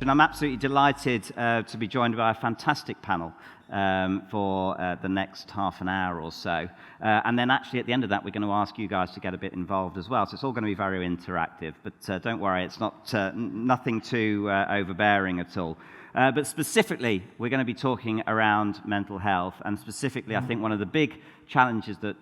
introduction. I'm absolutely delighted to be joined by a fantastic panel for the next half an hour or so. And then actually at the end of that, we're going to ask you guys to get a bit involved as well. So it's all going to be very interactive. But don't worry, it's not nothing too overbearing at all. But specifically, we're going to be talking around mental health. And specifically, I think one of the big challenges that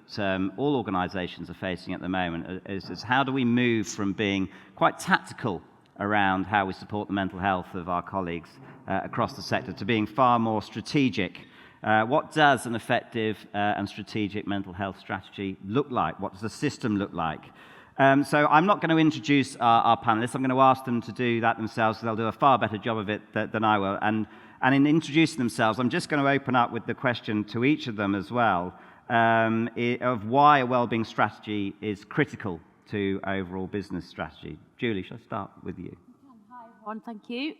all organisations are facing at the moment is how do we move from being quite tactical around how we support the mental health of our colleagues across the sector to being far more strategic. What does an effective and strategic mental health strategy look like? What does the system look like? So I'm not going to introduce our panelists. I'm going to ask them to do that themselves, so they'll do a far better job of it than I will. And in introducing themselves, I'm just going to open up with the question to each of them as well, of why a wellbeing strategy is critical to overall business strategy. Julie, shall I start with you? Hi everyone, thank you.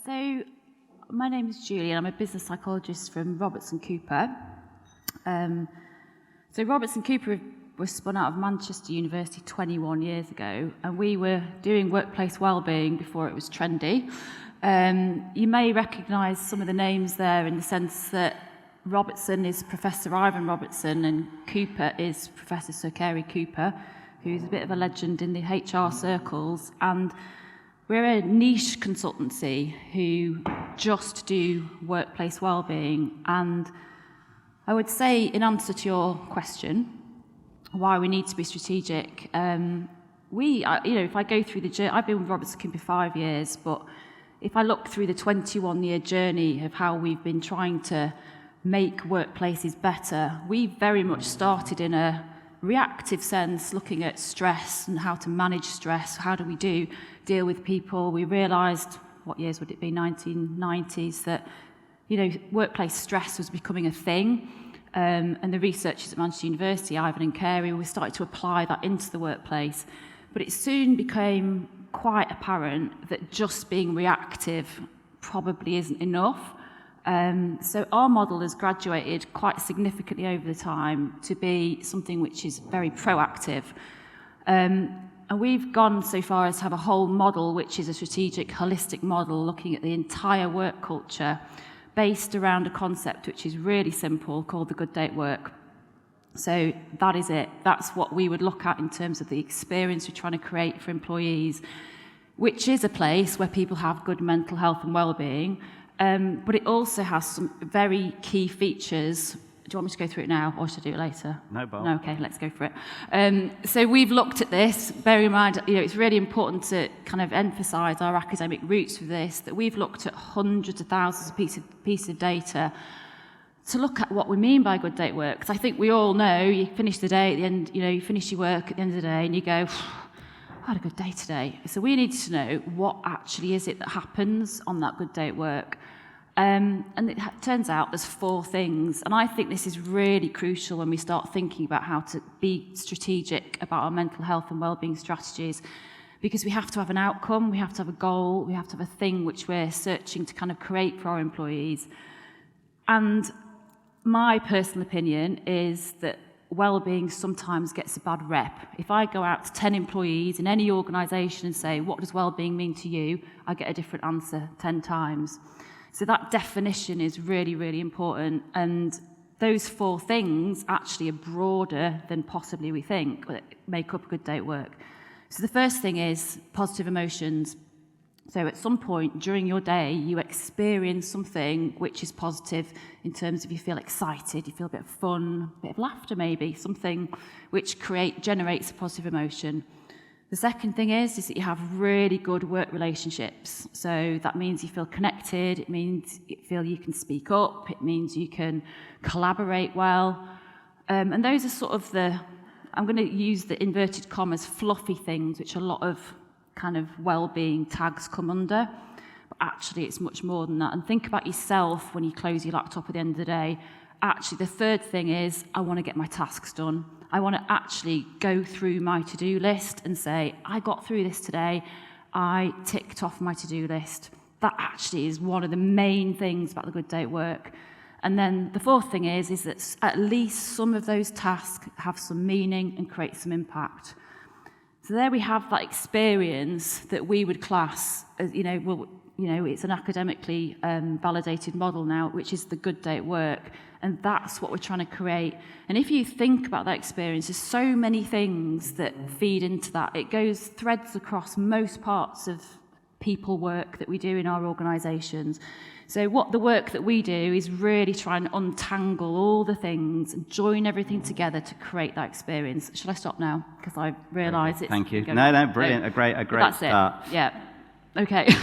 So my name is Julie and I'm a business psychologist from Robertson Cooper. So Robertson Cooper was spun out of Manchester University 21 years ago, and we were doing workplace wellbeing before it was trendy. You may recognise some of the names there in the sense that Robertson is Professor Ivan Robertson and Cooper is Professor Sir Carey Cooper, who's a bit of a legend in the HR circles. And we're a niche consultancy who just do workplace wellbeing. And I would say, in answer to your question, why we need to be strategic, if I go through the journey, I've been with Robertson Cooper 5 years, but if I look through the 21-year journey of how we've been trying to make workplaces better, we very much started in a reactive sense, looking at stress and how to manage stress. How do we deal with people? We realised, what years would it be, 1990s, that workplace stress was becoming a thing. And the researchers at Manchester University, Ivan and Carey, we started to apply that into the workplace. But it soon became quite apparent that just being reactive probably isn't enough. So our model has graduated quite significantly over the time to be something which is very proactive. And we've gone so far as to have a whole model which is a strategic, holistic model looking at the entire work culture based around a concept which is really simple called the good day at work. So that is it. That's what we would look at in terms of the experience we're trying to create for employees, which is a place where people have good mental health and well-being. But it also has some very key features. Do you want me to go through it now, or should I do it later? No, Bob. No, okay, let's go for it. So we've looked at this. Bear in mind, it's really important to kind of emphasise our academic roots with this, that we've looked at hundreds of thousands of pieces of data to look at what we mean by good day at work. Because I think we all know, you finish the day at the end, you finish your work at the end of the day and you go, I had a good day today. So we need to know what actually is it that happens on that good day at work. And it turns out there's 4 things. And I think this is really crucial when we start thinking about how to be strategic about our mental health and wellbeing strategies, because we have to have an outcome, we have to have a goal, we have to have a thing which we're searching to kind of create for our employees. And my personal opinion is that wellbeing sometimes gets a bad rep. If I go out to 10 employees in any organisation and say, what does wellbeing mean to you? I get a different answer 10 times. So that definition is really, really important. And those 4 things actually are broader than possibly we think that make up a good day at work. So the first thing is positive emotions. So at some point during your day, you experience something which is positive in terms of you feel excited, you feel a bit of fun, a bit of laughter maybe, something which generates a positive emotion. The second thing is that you have really good work relationships. So that means you feel connected, it means you feel you can speak up, it means you can collaborate well. And those are sort of I'm going to use the inverted commas, fluffy things, which a lot of kind of well-being tags come under. But actually it's much more than that. And think about yourself when you close your laptop at the end of the day. Actually, the third thing is I want to get my tasks done. I want to actually go through my to-do list and say, I got through this today. I ticked off my to-do list. That actually is one of the main things about the good day at work. And then the fourth thing is that at least some of those tasks have some meaning and create some impact. So there we have that experience that we would class as, it's an academically validated model now, which is the good day at work. And that's what we're trying to create. And if you think about that experience, there's so many things that feed into that. It threads across most parts of people work that we do in our organisations. So what the work that we do is really try and untangle all the things and join everything together to create that experience. Shall I stop now? Because I realise it's... Thank you. No, brilliant. A great that's start. It. Yeah. Okay.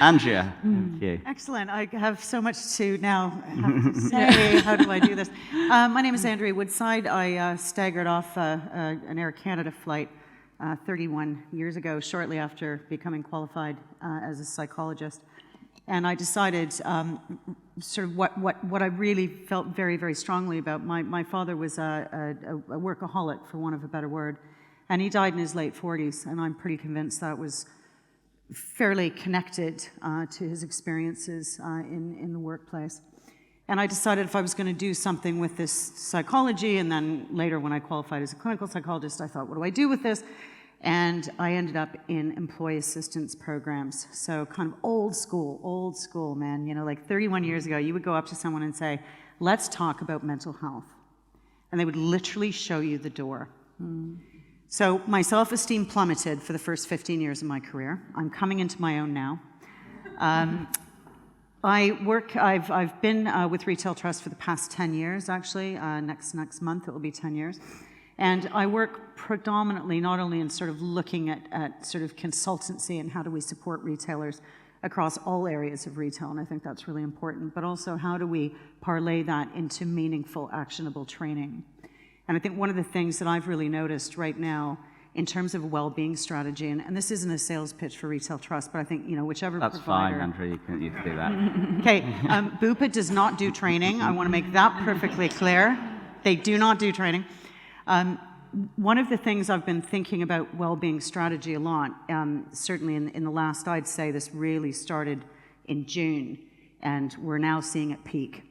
Andrea, thank you. Excellent. I have so much to now have to say. How do I do this? My name is Andrea Woodside. I staggered off an Air Canada flight 31 years ago, shortly after becoming qualified as a psychologist. And I decided sort of what I really felt very, very strongly about. My father was a workaholic, for want of a better word, and he died in his late 40s, and I'm pretty convinced that was fairly connected to his experiences in the workplace. And I decided if I was going to do something with this psychology, and then later when I qualified as a clinical psychologist, I thought, what do I do with this? And I ended up in employee assistance programs. So kind of old school, man. Like 31 years ago, you would go up to someone and say, let's talk about mental health. And they would literally show you the door. So my self-esteem plummeted for the first 15 years of my career. I'm coming into my own now. I've been with Retail Trust for the past 10 years, actually. Next month it will be 10 years. And I work predominantly not only in sort of looking at sort of consultancy and how do we support retailers across all areas of retail, and I think that's really important, but also how do we parlay that into meaningful, actionable training. And I think one of the things that I've really noticed right now in terms of a well-being strategy, and this isn't a sales pitch for Retail Trust, but I think, whichever That's provider... fine, Andrea, you can do that. Okay, Bupa does not do training. I want to make that perfectly clear. They do not do training. One of the things I've been thinking about well-being strategy a lot, certainly in the last, I'd say this really started in June, and we're now seeing it peak.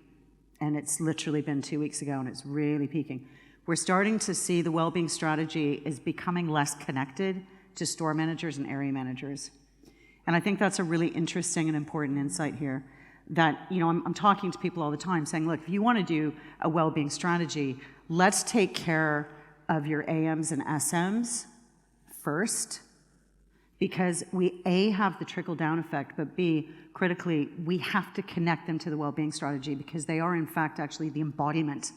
And it's literally been 2 weeks ago, and it's really peaking. We're starting to see the well-being strategy is becoming less connected to store managers and area managers. And I think that's a really interesting and important insight here. That, I'm talking to people all the time saying, look, if you want to do a well-being strategy, let's take care of your AMs and SMs first, because we, A, have the trickle-down effect, but B, critically, we have to connect them to the well-being strategy because they are, in fact, actually the embodiment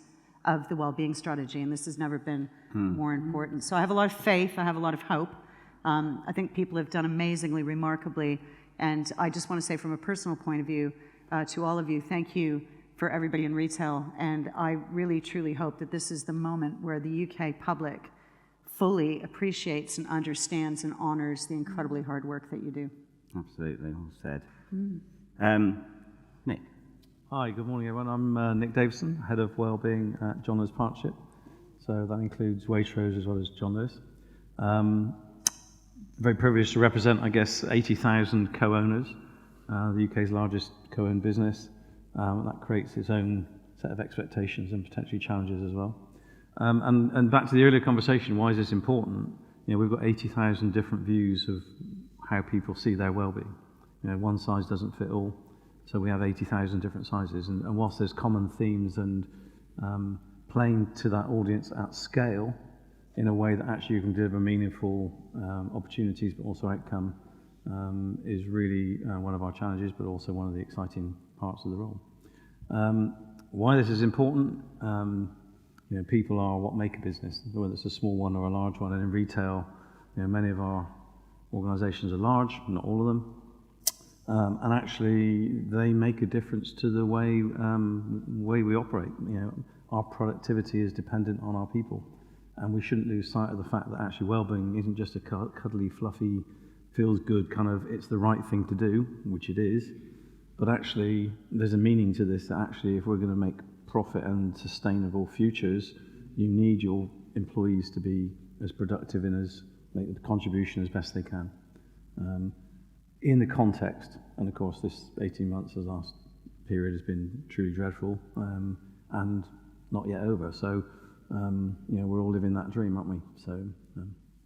of the well-being strategy, and this has never been more important. So I have a lot of faith, I have a lot of hope. I think people have done amazingly, remarkably, and I just want to say from a personal point of view to all of you, thank you for everybody in retail, and I really, truly hope that this is the moment where the UK public fully appreciates and understands and honors the incredibly hard work that you do. Absolutely, well said. Nick. Hi, good morning everyone. I'm Nick Davidson, Head of Wellbeing at John Lewis Partnership. So that includes Waitrose as well as John Lewis. Very privileged to represent, I guess, 80,000 co-owners, the UK's largest co-owned business. That creates its own set of expectations and potentially challenges as well. And back to the earlier conversation, why is this important? We've got 80,000 different views of how people see their well-being. One size doesn't fit all. So we have 80,000 different sizes, and whilst there's common themes and playing to that audience at scale in a way that actually you can deliver meaningful opportunities but also outcome is really one of our challenges, but also one of the exciting parts of the role. Why this is important, people are what make a business, whether it's a small one or a large one, and in retail, many of our organisations are large, not all of them. And actually, they make a difference to the way we operate. Our productivity is dependent on our people, and we shouldn't lose sight of the fact that actually well-being isn't just a cuddly, fluffy, feels good kind of it's the right thing to do, which it is. But actually, there's a meaning to this. That actually, if we're going to make profit and sustainable futures, you need your employees to be as productive and make the contribution as best they can. In the context, and of course this 18 months, this last period has been truly dreadful and not yet over. So, we're all living that dream, aren't we? So,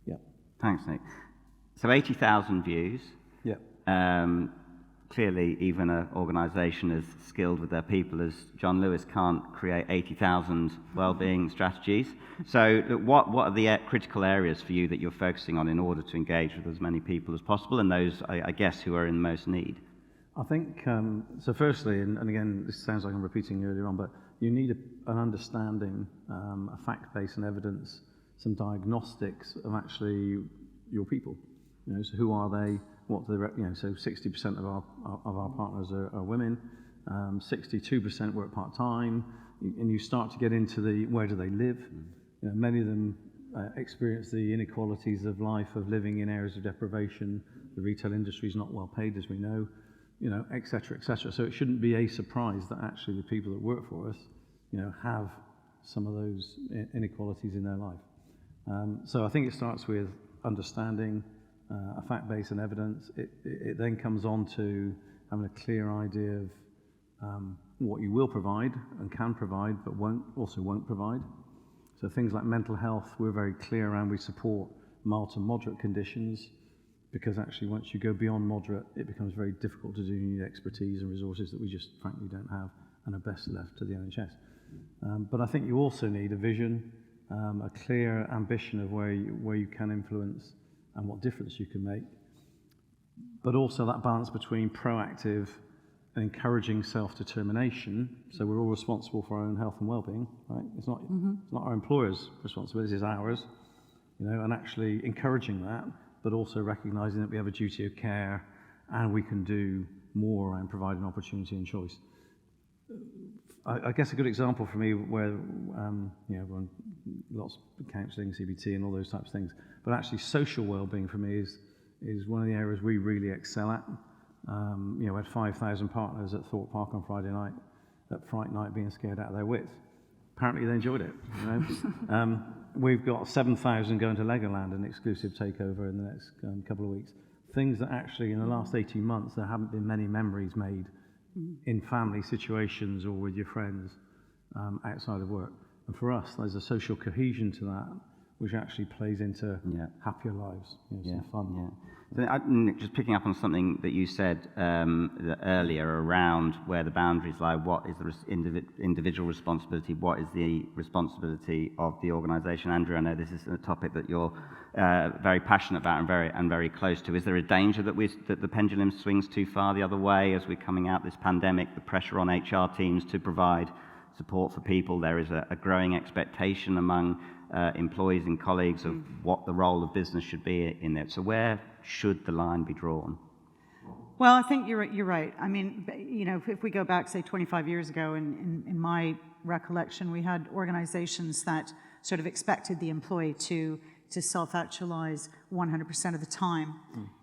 yeah. Thanks, Nick. So 80,000 views. Yeah. clearly even an organization as skilled with their people as John Lewis can't create 80,000 well-being strategies. So what are the critical areas for you that you're focusing on in order to engage with as many people as possible, and those, I guess, who are in most need? I think, so firstly, and again, this sounds like I'm repeating earlier on, but you need an understanding, a fact base and evidence, some diagnostics of actually your people. So who are they? What do they? So 60% of our partners are women, 62% work part time, and you start to get into where do they live? Many of them experience the inequalities of life of living in areas of deprivation. The retail industry is not well paid, as we know, et cetera, et cetera. So it shouldn't be a surprise that actually the people that work for us, have some of those inequalities in their life. So I think it starts with understanding a fact base and evidence. It then comes on to having a clear idea of what you will provide and can provide, but won't provide. So things like mental health, we're very clear around. We support mild to moderate conditions, because actually once you go beyond moderate, it becomes very difficult to do. You need expertise and resources that we just frankly don't have, and are best left to the NHS. But I think you also need a vision, a clear ambition of where you can influence and what difference you can make, but also that balance between proactive and encouraging self-determination. So we're all responsible for our own health and well-being, right? It's not our employer's responsibility, it's ours, and actually encouraging that, but also recognizing that we have a duty of care and we can do more around providing opportunity and choice. I guess a good example for me where, when lots of counselling, CBT and all those types of things, but actually social well-being for me is one of the areas we really excel at. We had 5,000 partners at Thorpe Park on Friday night, at Fright Night, being scared out of their wits. Apparently they enjoyed it. We've got 7,000 going to Legoland, an exclusive takeover in the next couple of weeks. Things that actually in the last 18 months there haven't been many memories made in family situations or with your friends outside of work. And for us, there's a social cohesion to that, which actually plays into happier lives, some fun. Yeah. So just picking up on something that you said earlier around where the boundaries lie, what is the individual responsibility, what is the responsibility of the organisation? Andrea, I know this is a topic that you're very passionate about and very close to. Is there a danger that the pendulum swings too far the other way as we're coming out this pandemic, the pressure on HR teams to provide support for people? There is a growing expectation among employees and colleagues of what the role of business should be in it. So where should the line be drawn? Well, I think you're right. I mean, if we go back, say, 25 years ago, in my recollection, we had organizations that sort of expected the employee to self-actualize 100% of the time.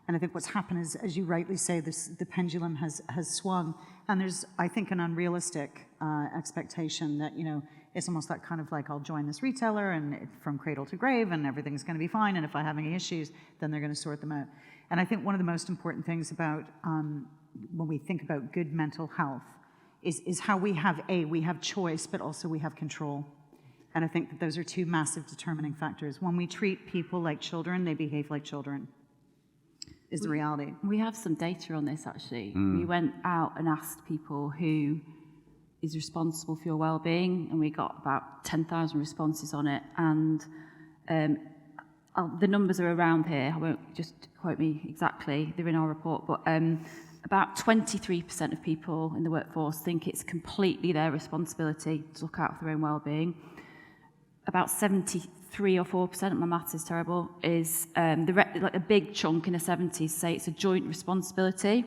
And I think what's happened is, as you rightly say, the pendulum has swung. And there's, I think, an unrealistic expectation that, it's almost that kind of like, I'll join this retailer and from cradle to grave and everything's going to be fine. And if I have any issues, then they're going to sort them out. And I think one of the most important things about when we think about good mental health is how we have choice, but also we have control. And I think that those are two massive determining factors. When we treat people like children, they behave like children, is the reality. We have some data on this, actually. We went out and asked people who is responsible for your well-being, and we got about 10,000 responses on it. And the numbers are around here. I won't just quote me exactly. They're in our report. But about 23% of people in the workforce think it's completely their responsibility to look out for their own well-being. About 73 or 4%, my maths is terrible, is like a big chunk in the 70s say it's a joint responsibility.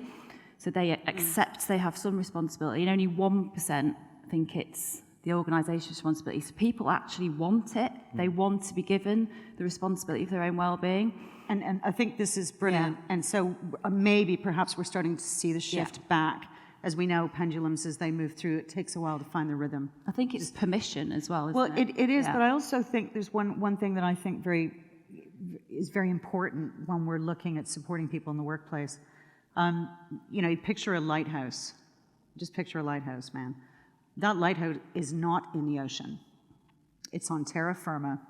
So they accept they have some responsibility, and only 1% think it's the organisation's responsibility. So people actually want it. They want to be given the responsibility for their own well-being. And I think this is brilliant. Yeah. And so maybe perhaps we're starting to see the shift back. As we know, pendulums, as they move through, it takes a while to find the rhythm. I think it's permission as well, isn't it? It is, but I also think there's one thing that I think is very important when we're looking at supporting people in the workplace. You picture a lighthouse. Just picture a lighthouse, man. That lighthouse is not in the ocean. It's on terra firma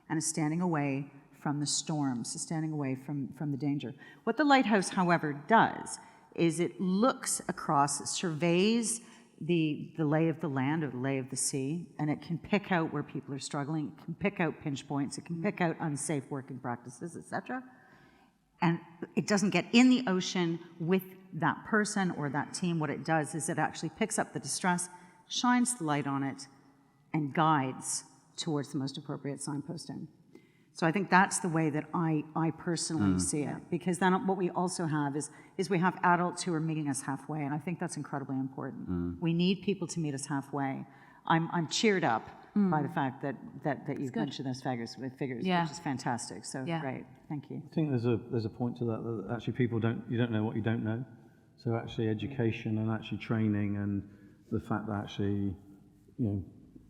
and is standing away from the storms, standing away from the danger. What the lighthouse, however, does is it looks across, it surveys the lay of the land or the lay of the sea, and it can pick out where people are struggling, it can pick out pinch points, it can pick out unsafe working practices, etc. And it doesn't get in the ocean with that person or that team. What it does is it actually picks up the distress, shines the light on it, and guides towards the most appropriate signposting. So I think that's the way that I personally see it, because then what we also have is we have adults who are meeting us halfway, and I think that's incredibly important. We need people to meet us halfway. I'm cheered up by the fact that you've mentioned those figures, Yeah. which is fantastic. So great, thank you. I think there's a point to that actually people you don't know what you don't know. So actually education and actually training and the fact that actually,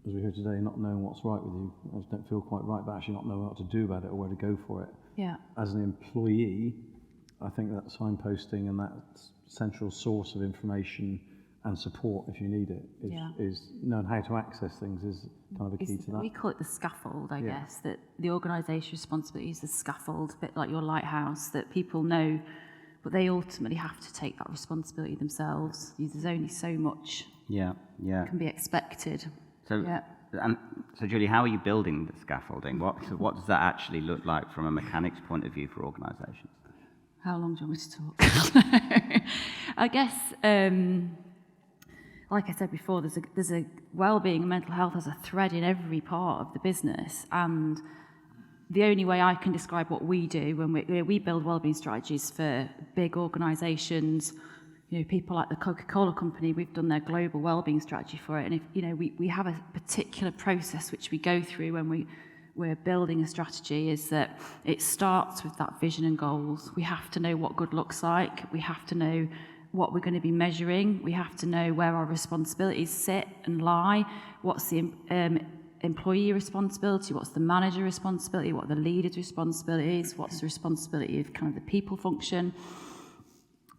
as we heard today, not knowing what's right with you, I just don't feel quite right, but actually not knowing what to do about it or where to go for it. Yeah. As an employee, I think that signposting and that central source of information and support, if you need it, is knowing how to access things is kind of a key to that. We call it the scaffold, I guess, that the organisation responsibility is the scaffold, a bit like your lighthouse, that people know, but they ultimately have to take that responsibility themselves. There's only so much can be expected. So, so Julie, how are you building the scaffolding? What does that actually look like from a mechanics point of view for organisations? How long do you want me to talk? I guess, like I said before, there's a well-being and mental health as a thread in every part of the business, and the only way I can describe what we do when we build well-being strategies for big organisations. People like the Coca-Cola company, we've done their global wellbeing strategy for it. And if, we have a particular process which we go through when we're building a strategy, is that it starts with that vision and goals. We have to know what good looks like. We have to know what we're going to be measuring. We have to know where our responsibilities sit and lie. What's the employee responsibility? What's the manager responsibility? What are the leader's responsibilities? What's the responsibility of kind of the people function?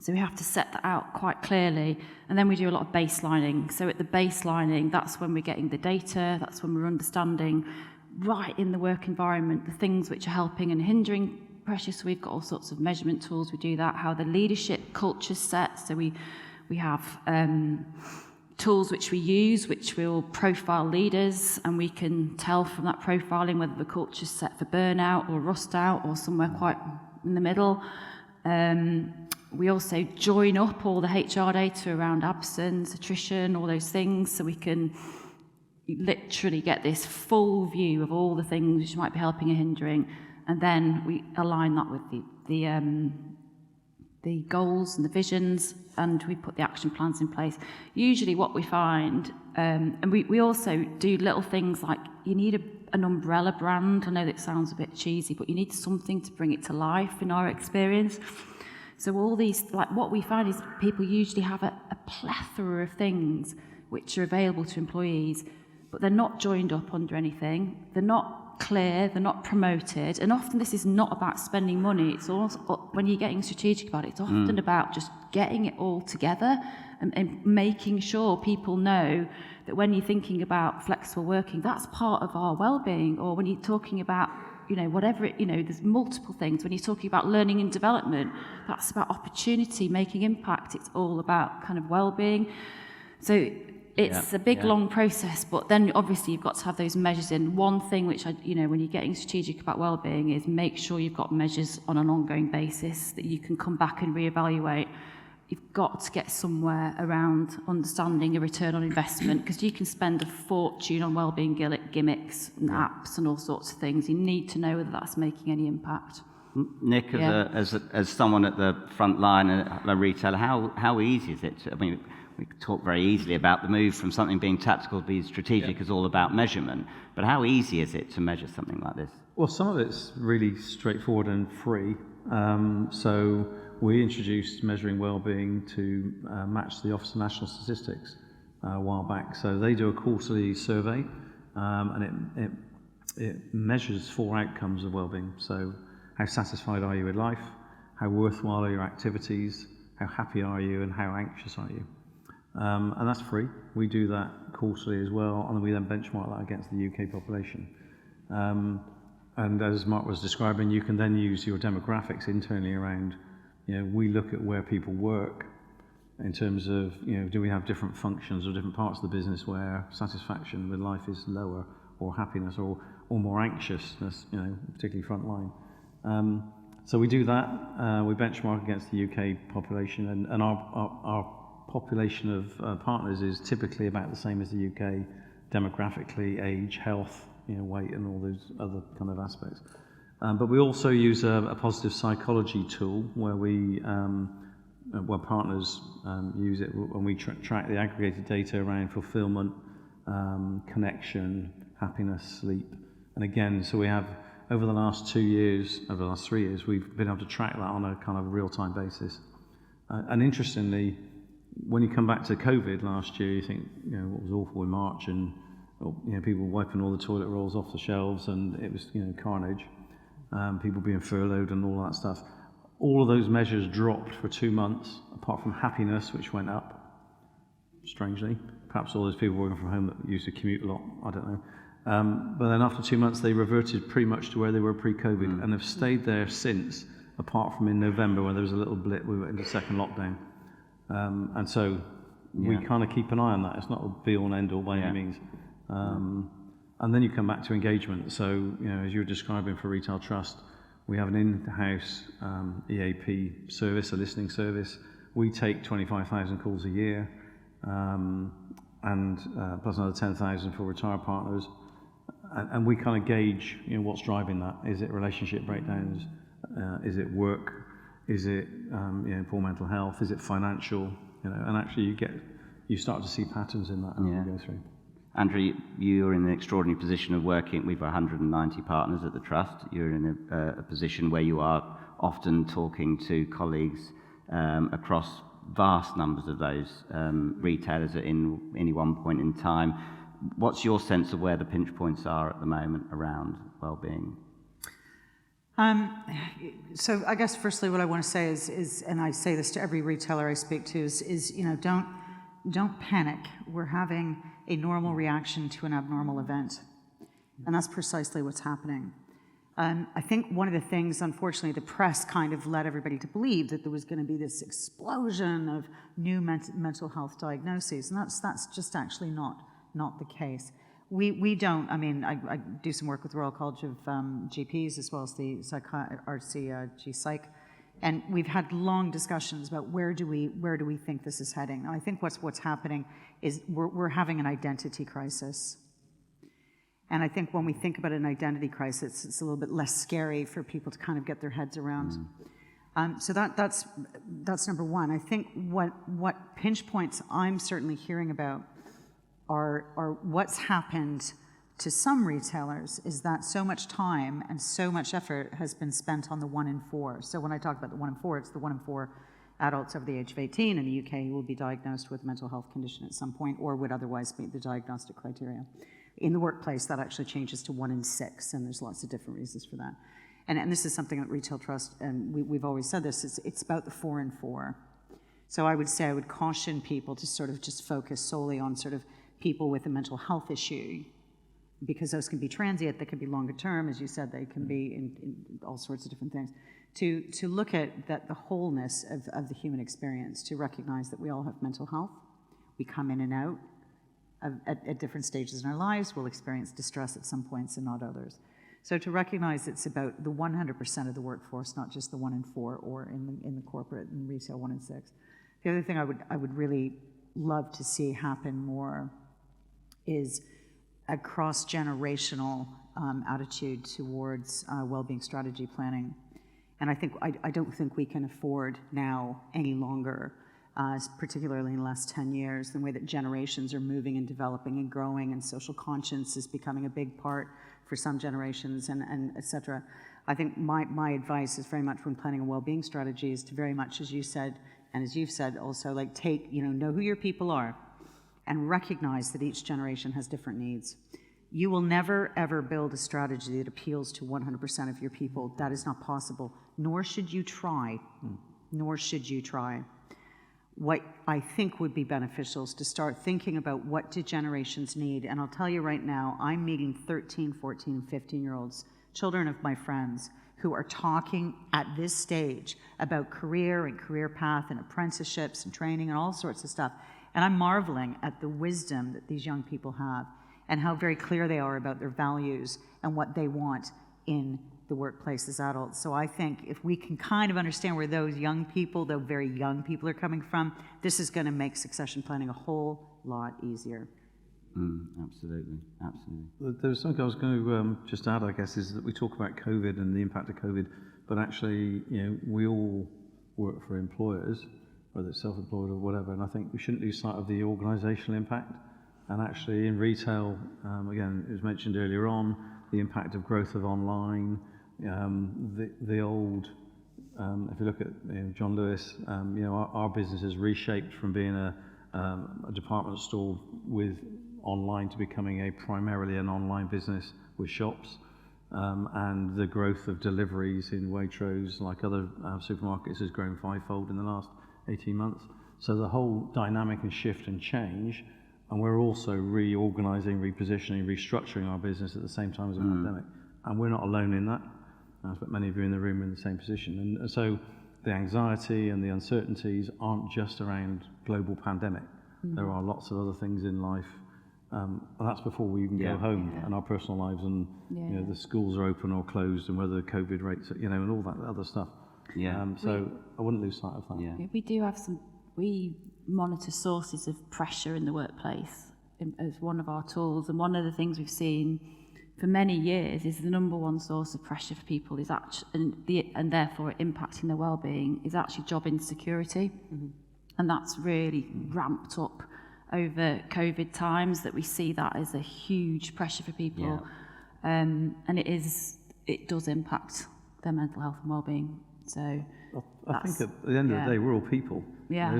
So we have to set that out quite clearly, and then we do a lot of baselining. So at the baselining, that's when we're getting the data, that's when we're understanding right in the work environment the things which are helping and hindering pressure. So we've got all sorts of measurement tools, we do that, how the leadership culture's set. So we have tools which we use, which will profile leaders, and we can tell from that profiling whether the culture's set for burnout or rust out or somewhere quite in the middle. We also join up all the HR data around absence, attrition, all those things, so we can literally get this full view of all the things which might be helping or hindering, and then we align that with the goals and the visions, and we put the action plans in place. Usually what we find, and we also do little things like you need an umbrella brand. I know that sounds a bit cheesy, but you need something to bring it to life in our experience. So all these, like what we find is people usually have a plethora of things which are available to employees, but they're not joined up under anything. They're not clear, they're not promoted, and often this is not about spending money. It's also, when you're getting strategic about it, it's often about just getting it all together and making sure people know that when you're thinking about flexible working, that's part of our well-being, or when you're talking about whatever there's multiple things. When you're talking about learning and development, that's about opportunity, making impact. It's all about kind of well-being. So it's a big, long process, but then obviously you've got to have those measures in. One thing which when you're getting strategic about well-being is make sure you've got measures on an ongoing basis that you can come back and reevaluate. You've got to get somewhere around understanding a return on investment, because you can spend a fortune on wellbeing gimmicks and apps and all sorts of things. You need to know whether that's making any impact. Nick, as someone at the front line and a retailer, how easy is it? We talk very easily about the move from something being tactical to being strategic is all about measurement, but how easy is it to measure something like this? Well, some of it's really straightforward and free. So we introduced measuring well-being to match the Office of National Statistics a while back. So they do a quarterly survey, and it measures 4 outcomes of well-being. So how satisfied are you with life, how worthwhile are your activities, how happy are you, and how anxious are you. And that's free. We do that quarterly as well, and we then benchmark that against the UK population. And as Mark was describing, you can then use your demographics internally around, we look at where people work in terms of, do we have different functions or different parts of the business where satisfaction with life is lower, or happiness, or more anxiousness, particularly frontline. So we do that. We benchmark against the UK population, and our population of partners is typically about the same as the UK, demographically, age, health, weight, and all those other kind of aspects. But we also use a positive psychology tool where where partners use it when we track the aggregated data around fulfillment, connection, happiness, sleep. And again, so we have, over the last 3 years, we've been able to track that on a kind of real-time basis. And interestingly, when you come back to COVID last year, you think, what was awful in March, and people wiping all the toilet rolls off the shelves, and it was, carnage, people being furloughed and all that stuff. All of those measures dropped for 2 months, apart from happiness, which went up, strangely. Perhaps all those people working from home that used to commute a lot, I don't know. But then after 2 months, they reverted pretty much to where they were pre-COVID, and have stayed there since, apart from in November, when there was a little blip, we went into second lockdown. And so we kind of keep an eye on that. It's not a be-all and end-all by any means. And then you come back to engagement. So, as you were describing for Retail Trust, we have an in-house EAP service, a listening service. We take 25,000 calls a year, and plus another 10,000 for retired partners. And we kind of gauge, what's driving that. Is it relationship breakdowns? Is it work? Is it poor mental health? Is it financial? And actually you start to see patterns in that as we go through. Andrea, you're in an extraordinary position of working. We've 190 partners at the Trust. You're in a position where you are often talking to colleagues across vast numbers of those retailers at any one point in time. What's your sense of where the pinch points are at the moment around wellbeing? So I guess firstly what I want to say is, and I say this to every retailer I speak to, is don't panic. We're having a normal reaction to an abnormal event. And that's precisely what's happening. I think one of the things, unfortunately, the press kind of led everybody to believe that there was going to be this explosion of new mental health diagnoses, and that's just actually not the case. We don't, I do some work with the Royal College of GPs as well as the RCG Psych, and we've had long discussions about where do we think this is heading. Now, I think what's happening is we're having an identity crisis. And I think when we think about an identity crisis, it's a little bit less scary for people to kind of get their heads around. So that's number one. I think what pinch points I'm certainly hearing about are what's happened to some retailers is that so much time and so much effort has been spent on the 1 in 4. So when I talk about the 1 in 4, it's the 1 in 4 adults over the age of 18 in the UK who will be diagnosed with a mental health condition at some point or would otherwise meet the diagnostic criteria. In the workplace, that actually changes to 1 in 6, and there's lots of different reasons for that. And this is something at Retail Trust, and we've always said this, it's about the 4 in 4. So I would caution people to sort of just focus solely on sort of people with a mental health issue, because those can be transient, they can be longer term, as you said, they can be in all sorts of different things. To look at the wholeness of the human experience, to recognize that we all have mental health, we come in and out at different stages in our lives, we'll experience distress at some points and not others. So to recognize it's about the 100% of the workforce, not just the 1 in 4 or in the corporate and retail 1 in 6. The other thing I would really love to see happen more is a cross-generational attitude towards well-being strategy planning. And I don't think we can afford now any longer, particularly in the last 10 years, the way that generations are moving and developing and growing, and social conscience is becoming a big part for some generations, and et cetera. I think my advice is very much when planning a well-being strategy is to very much, as you said, and as you've said also, like know who your people are and recognize that each generation has different needs. You will never, ever build a strategy that appeals to 100% of your people. That is not possible, nor should you try. Nor should you try. What I think would be beneficial is to start thinking about what do generations need. And I'll tell you right now, I'm meeting 13, 14, 15-year-olds children of my friends who are talking at this stage about career and career path and apprenticeships and training and all sorts of stuff. And I'm marveling at the wisdom that these young people have and how very clear they are about their values and what they want in the workplace as adults. So I think if we can kind of understand where those young people, though very young people, are coming from, this is going to make succession planning a whole lot easier. Absolutely. There's something I was going to just add, I guess, is that we talk about COVID and the impact of COVID, but actually, we all work for employers, whether it's self-employed or whatever, and I think we shouldn't lose sight of the organisational impact. And actually, in retail, again, it was mentioned earlier on, the impact of growth of online, the old, if you look at John Lewis, our business has reshaped from being a department store with online to becoming primarily an online business with shops, and the growth of deliveries in Waitrose, like other supermarkets, has grown fivefold in the last 18 months. So the whole dynamic and shift and change, and we're also reorganising, repositioning, restructuring our business at the same time as a pandemic. And we're not alone in that. I expect many of you in the room are in the same position. And so the anxiety and the uncertainties aren't just around global pandemic. There are lots of other things in life. And that's before we even go home and our personal lives and the schools are open or closed and whether the COVID rates, and all that other stuff. So I wouldn't lose sight of that. We do have we monitor sources of pressure in the workplace as one of our tools, and one of the things we've seen for many years is the number one source of pressure for people is actually, and therefore impacting their well-being, is actually job insecurity. And that's really ramped up over COVID times, that we see that as a huge pressure for people. And it does impact their mental health and well-being. So I think at the end of the day, we're all people.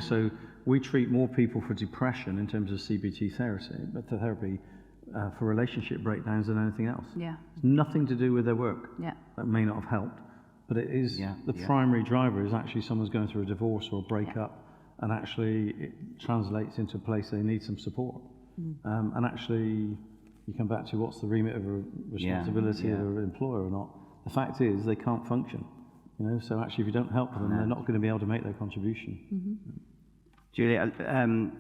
So we treat more people for depression in terms of CBT therapy for relationship breakdowns than anything else. It's nothing to do with their work. That may not have helped, but it is the primary driver is actually someone's going through a divorce or a breakup, and actually it translates into a place they need some support. And actually, you come back to what's the remit of a responsibility of an employer or not. The fact is they can't function. So actually, if you don't help them, they're not going to be able to make their contribution. Julia,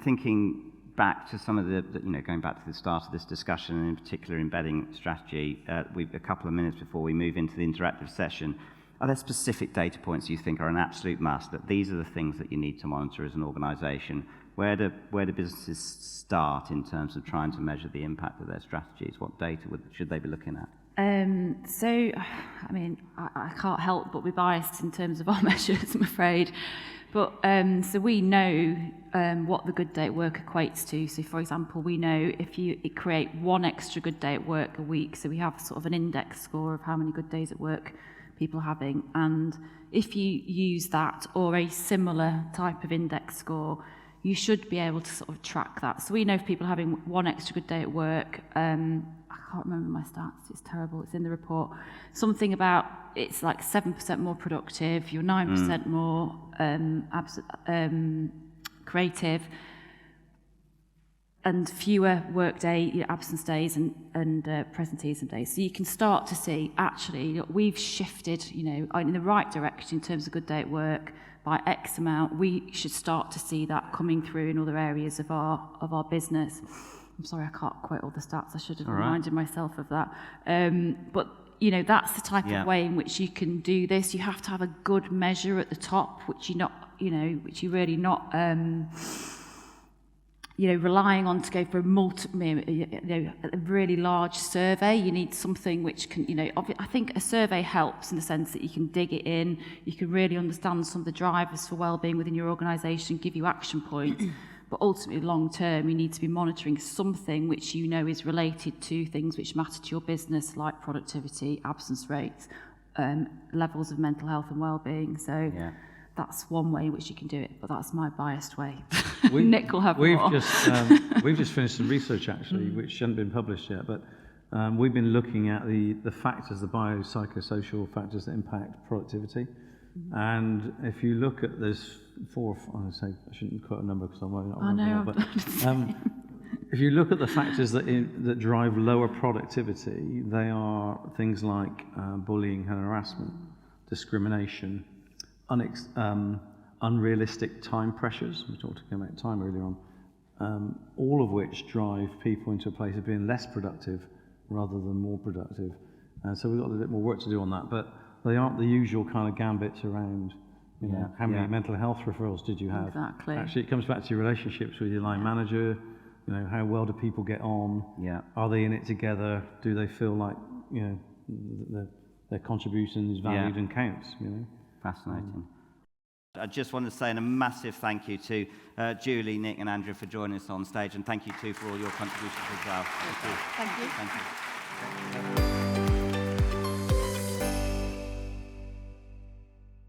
thinking back to some of the going back to the start of this discussion, and in particular embedding strategy, we've a couple of minutes before we move into the interactive session. Are there specific data points you think are an absolute must, that these are the things that you need to monitor as an organisation? Where do businesses start in terms of trying to measure the impact of their strategies? What data should they be looking at? So, I mean, I can't help but be biased in terms of our measures, I'm afraid. But so we know what the good day at work equates to. So, for example, we know if you create one extra good day at work a week, so we have sort of an index score of how many good days at work people are having. And if you use that or a similar type of index score, you should be able to sort of track that. So we know if people are having one extra good day at work, I can't remember my stats, it's terrible, it's in the report. Something about, it's like 7% more productive, you're 9% more creative, and fewer workday absence days and presenteeism days. So you can start to see, actually, we've shifted, in the right direction in terms of good day at work by X amount. We should start to see that coming through in other areas of our business. I'm sorry, I can't quote all the stats. I should have reminded myself of that. But that's the type of way in which you can do this. You have to have a good measure at the top, which you're really not, relying on to go for a really large survey. You need something which can, I think a survey helps in the sense that you can dig it in, you can really understand some of the drivers for wellbeing within your organisation, give you action points. But ultimately, long term, you need to be monitoring something which is related to things which matter to your business, like productivity, absence rates, levels of mental health and well-being. So that's one way in which you can do it, but that's my biased way. Nick will have more. We've just finished some research, actually, which hasn't been published yet, but we've been looking at the factors, the biopsychosocial factors that impact productivity. And if you look at this I shouldn't quote a number because I'm not I know. but if you look at the factors that drive lower productivity, they are things like bullying and harassment, discrimination, unrealistic time pressures. We talked about time earlier on. All of which drive people into a place of being less productive rather than more productive. And so we've got a bit more work to do on that, but they aren't the usual kind of gambits around, you know, how many mental health referrals did you have? Exactly. Actually, it comes back to your relationships with your line manager. You know, how well do people get on? Yeah. Are they in it together? Do they feel like, you know, their contribution is valued and counts, you know? Fascinating. I just want to say a massive thank you to Julie, Nick and Andrea for joining us on stage, and thank you too for all your contributions as well. Thank you. Thank you. Thank you.